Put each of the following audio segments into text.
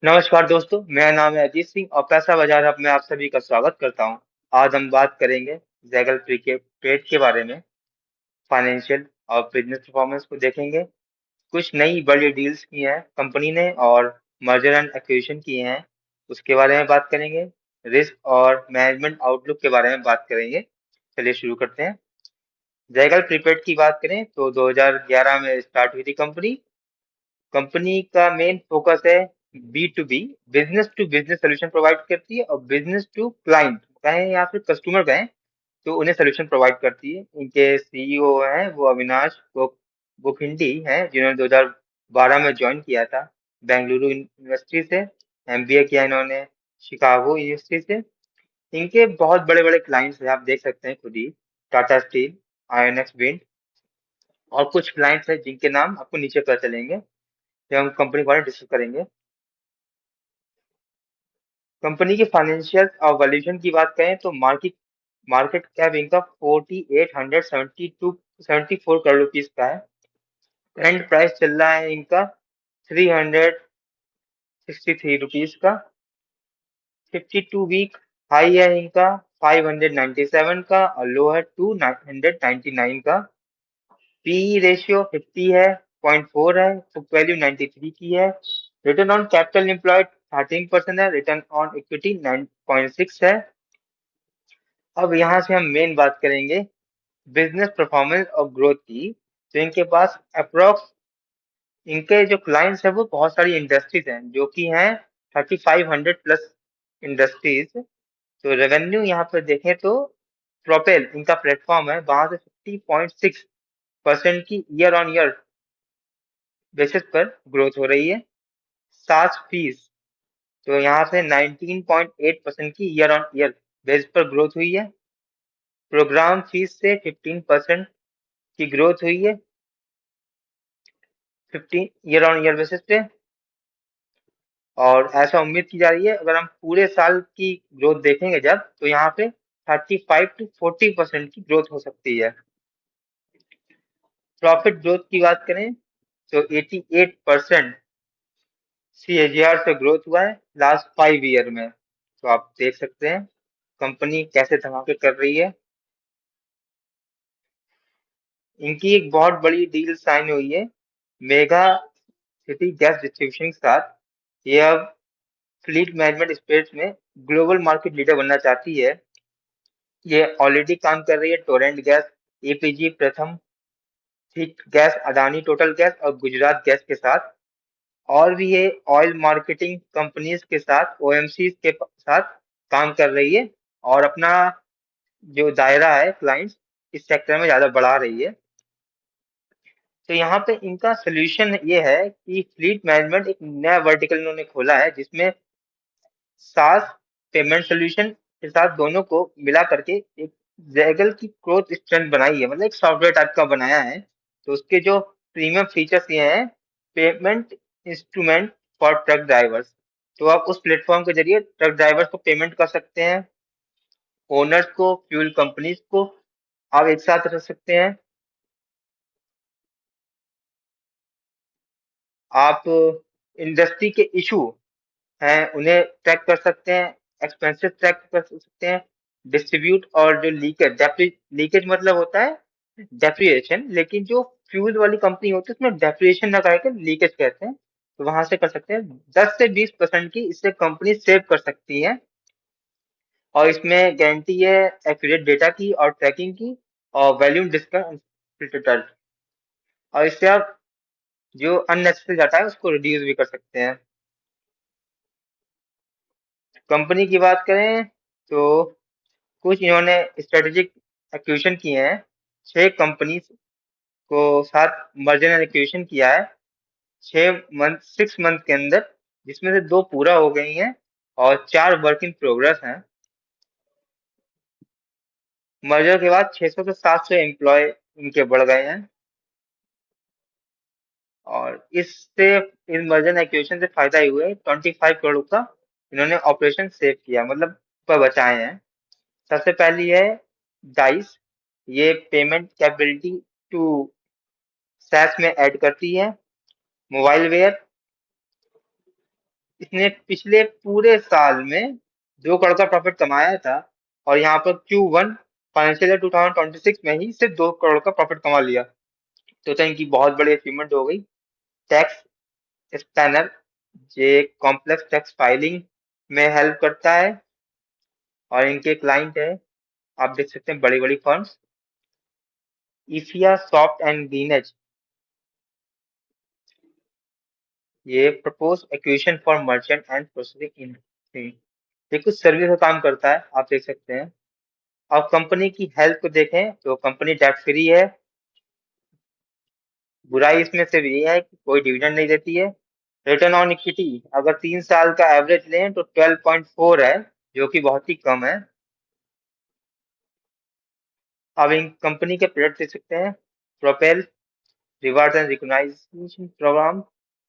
नमस्कार दोस्तों, मेरा नाम है अजीत सिंह और पैसा बाजार हब में आप सभी का स्वागत करता हूं। आज हम बात करेंगे जैगल प्रीके ट्रेड के बारे में। फाइनेंशियल और बिजनेस परफॉर्मेंस को देखेंगे। कुछ नई बड़ी डील्स की हैं कंपनी ने और मर्जर एंड एक्विजिशन किए हैं, उसके बारे में बात करेंगे। रिस्क और मैनेजमेंट आउटलुक के बारे में बात करेंगे। चलिए शुरू करते हैं। जैगल प्रीपेड की बात करें तो 2011 में स्टार्ट हुई थी कंपनी। कंपनी का मेन फोकस है B to B, business to business solution provide करती है और बिजनेस टू क्लाइंट कहें या फिर कस्टमर कहें तो उन्हें सोल्यूशन प्रोवाइड करती है। इनके सीईओ हैं वो अविनाश गोखिंडी हैं, जिन्होंने 2012 में ज्वाइन किया था बेंगलुरु यूनिवर्सिटी से। एमबीए किया इन्होंने शिकागो यूनिवर्सिटी से। इनके बहुत बड़े बड़े क्लाइंट्स हैं, आप देख सकते हैं खुद ही। टाटा स्टील, आईएनएक्स विंड और कुछ क्लाइंट्स हैं जिनके नाम आपको नीचे पता चलेंगे जब हम कंपनी के बारे में डिस्कस करेंगे। कंपनी की फाइनेंशियल और वैल्यूएशन की बात करें तो मार्केट मार्केट कैप इनका 4872 74 करोड़ रुपीज का है। करंट प्राइस चल रहा है इनका 363 रुपीज का। 52 वीक हाई है इनका 597 का और लो है 299 का। पीई रेशियो 50 है, 0.4 है। बुक वैल्यू 93 की है। रिटर्न ऑन कैपिटल एम्प्लॉयड 13% है। रिटर्न ऑन इक्विटी 9.6 है। अब यहाँ से हम मेन बात करेंगे बिजनेस परफॉर्मेंस और ग्रोथ की। तो इनके पास अप्रोक्स इनके जो क्लाइंट्स हैं वो बहुत सारी इंडस्ट्रीज हैं जो कि हैं 3500 प्लस इंडस्ट्रीज। तो रेवेन्यू यहाँ पर देखें तो प्रोपेल इनका प्लेटफॉर्म है, वहां से 50.6% की ईयर ऑन ईयर बेसिस पर ग्रोथ हो रही है। सास फीस तो यहाँ से 19.8% की ईयर ऑन ईयर बेस पर ग्रोथ हुई है। प्रोग्राम फीस से 15% की ग्रोथ हुई है 15 ईयर ऑन ईयर बेसिस पे। और ऐसा उम्मीद की जा रही है अगर हम पूरे साल की ग्रोथ देखेंगे जब तो यहाँ पे 35 to 40% की ग्रोथ हो सकती है। प्रॉफिट ग्रोथ की बात करें तो 88% सीएजीआर से ग्रोथ हुआ है लास्ट 5 ईयर में। तो आप देख सकते हैं कंपनी कैसे धमाके कर रही है। इनकी एक बहुत बड़ी डील साइन हुई है मेगा सिटी गैस डिस्ट्रीब्यूशन के साथ। ये अब फ्लीट मैनेजमेंट स्पेस में ग्लोबल मार्केट लीडर बनना चाहती है। ये ऑलरेडी काम कर रही है टोरेंट गैस, एपीजी प्रथम, thick gas, Adani total gas और गुजरात गैस के साथ। और भी ये ऑयल मार्केटिंग कंपनीज के साथ, ओएमसी के साथ काम कर रही है और अपना जो दायरा है क्लाइंट्स इस सेक्टर में ज्यादा बढ़ा रही है। तो यहाँ पे इनका सोल्यूशन ये है कि फ्लीट मैनेजमेंट एक नया वर्टिकल इन्होंने खोला है जिसमें सास पेमेंट सोल्यूशन के साथ दोनों को मिला करके एक जैगल की ग्रोथ स्ट्रेंथ बनाई है, मतलब एक सॉफ्टवेयर टाइप का बनाया है। तो उसके जो प्रीमियम फीचर्स ये हैं payment instrument for truck drivers. तो आप उस प्लेटफॉर्म के जरिए ट्रक ड्राइवर्स को पेमेंट कर सकते हैं, ओनर्स को, फ्यूल कंपनीज को आप एक साथ रख सकते हैं। आप इंडस्ट्री के इशू हैं उन्हें ट्रैक कर सकते हैं, एक्सपेंसेस ट्रैक कर सकते हैं। डिस्ट्रीब्यूट और जो लीकेज लीकेज मतलब होता है डेप्रिएशन, लेकिन जो फ्यूल वाली कंपनी होती है उसमें डेप्रिएशन ना करके लीकेज कहते हैं। तो वहां से कर सकते हैं। 10 से 20% की इससे कंपनी सेव कर सकती है। और इसमें गारंटी है एक्यूरेट डेटा की और ट्रैकिंग की और वैल्यूम डिस्काउंट। और इससे आप जो अननेसेसरी डाटा है उसको रिड्यूस भी कर सकते हैं। कंपनी की बात करें तो कुछ इन्होंने स्ट्रेटेजिक एक्विजिशन किए हैं। 6 कंपनी को साथ मर्जर एंड एक्विजिशन किया है 6 मंथ के अंदर, जिसमें से 2 पूरा हो गई हैं और 4 वर्क इन प्रोग्रेस हैं। मर्जर के बाद 600 से 700 एम्प्लॉय इनके बढ़ गए हैं। और इससे इन मर्जर एंड एक्विजिशन से फायदा ही हुआ है 25 करोड़ का इन्होंने ऑपरेशन सेव किया, मतलब पर बचाए हैं। सबसे पहली है डाइस, ये पेमेंट कैपेबिलिटी टू सैस में ऐड करती है। मोबाइल वेयर इसने पिछले पूरे साल में 2 करोड़ का प्रॉफिट कमाया था, और यहाँ पर Q1 फाइनेंशियल ईयर 2026 में ही सिर्फ 2 करोड़ का प्रॉफिट कमा लिया। तो इनकी बहुत बड़ी अचीवमेंट हो गई। टैक्स स्पैनर, ये कॉम्प्लेक्स टैक्स फाइलिंग में हेल्प करता है, और इनके क्लाइंट है, आप देख सकते हैं, बड़ी बड़ी फर्म्स, इफिया, सॉफ्ट एंड ग्रीनएज। ये propose acquisition for merchant and processing इन, ये कुछ सर्विस का काम करता है, आप देख सकते हैं। अब कंपनी की हेल्थ को देखें तो कंपनी डेट फ्री है। बुराई इसमें सिर्फ ये है कि कोई डिविडेंड नहीं देती है। रिटर्न ऑन इक्विटी अगर 3 साल का एवरेज लें तो 12.4 है, जो कि बहुत ही कम है। अब इन कंपनी के प्रोडक्ट देख सकते हैं। Propel reward and recognition program,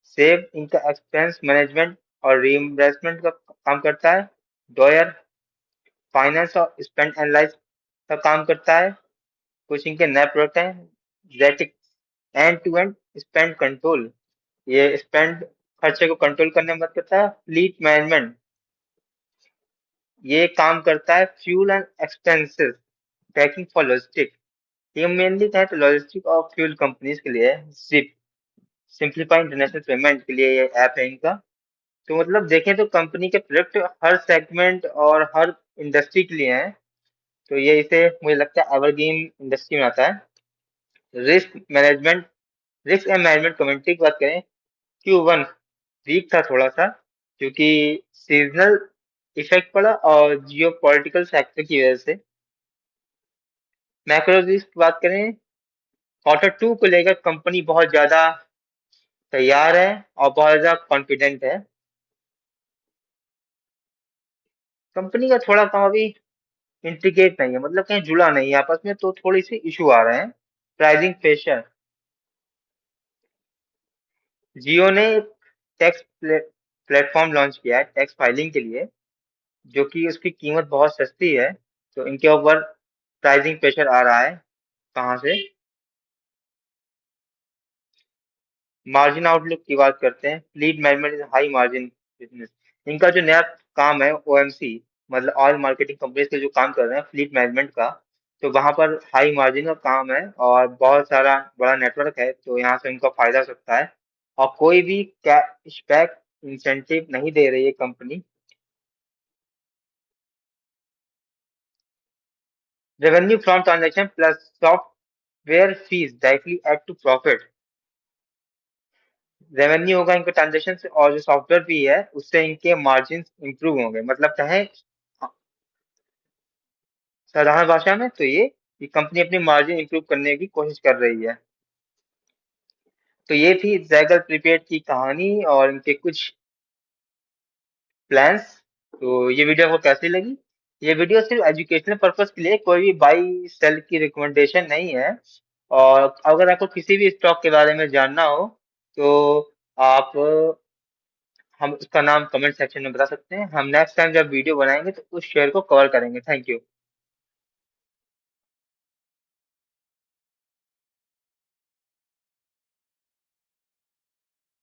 save इनका एक्सपेंस मैनेजमेंट और रीइंबर्समेंट का काम करता है। डॉयर फाइनेंस और स्पेंड एनालाइज का काम करता है। कुछ इनके नए प्रोडक्ट हैं। जेटिक end to end spend control, ये स्पेंड खर्चे को कंट्रोल करने में मदद करता है। फ्लीट मैनेजमेंट, ये काम करता है fuel and expenses tracking for logistic. ये मेनली क्या है तो लॉजिस्टिक और फ्यूल कंपनीज के लिए है। जिप सिंप्लीफाई इंटरनेशनल पेमेंट के लिए ये ऐप है इनका। तो मतलब देखें तो कंपनी के प्रोडक्ट हर सेगमेंट और हर इंडस्ट्री के लिए हैं। तो ये इसे मुझे लगता है एवरग्रीन इंडस्ट्री में आता है। Risk management, risk and management community की बात करें, Q1 वीक था थोड़ा सा, क्योंकि सीजनल इफेक्ट पड़ा और जियो पॉलिटिकल फैक्टर की वजह से। मैक्रो रिस्क की बात करें, Q2 को लेकर कंपनी बहुत ज्यादा तैयार है और बहुत ज्यादा कॉन्फिडेंट है। कंपनी का थोड़ा काम अभी इंटीग्रेट नहीं है, मतलब कहीं जुड़ा नहीं है आपस में, तो थोड़ी सी इशू आ रहे हैं। प्राइसिंग प्रेशर, जियो ने टैक्स प्लेटफॉर्म लॉन्च किया है टैक्स फाइलिंग के लिए, जो कि उसकी कीमत बहुत सस्ती है। तो इनके ऊपर प्राइसिंग प्रेशर आ रहा है। कहाँ से? मार्जिन आउटलुक की बात करते हैं। Lead management is high margin business. इनका जो नया काम है OMC, मतलब ऑयल मार्केटिंग कंपनीज के जो काम कर रहे हैं फ्लीट मैनेजमेंट का, तो वहां पर हाई मार्जिन का काम है और बहुत सारा बड़ा नेटवर्क है, तो यहाँ से उनका फायदा हो सकता है। और कोई भी कैशबैक इंसेंटिव नहीं दे रही है company. Revenue from transaction plus software fees directly add to profit. Revenue होगा इनके ट्रांजेक्शन से, और जो सॉफ्टवेयर फी है उससे इनके मार्जिन इंप्रूव होंगे। मतलब कहें साधारण भाषा में तो ये कि कंपनी अपनी मार्जिन इंप्रूव करने की कोशिश कर रही है। तो ये थी जैगल प्रीपेड की कहानी और इनके कुछ प्लान्स। तो ये वीडियो आपको कैसी लगी? ये वीडियो सिर्फ एजुकेशनल पर्पस के लिए, कोई भी बाई सेल की रिकमेंडेशन नहीं है। और अगर आपको किसी भी स्टॉक के बारे में जानना हो तो आप हम उसका नाम कमेंट सेक्शन में बता सकते हैं। हम नेक्स्ट टाइम जब वीडियो बनाएंगे तो उस शेयर को कवर करेंगे। Thank you.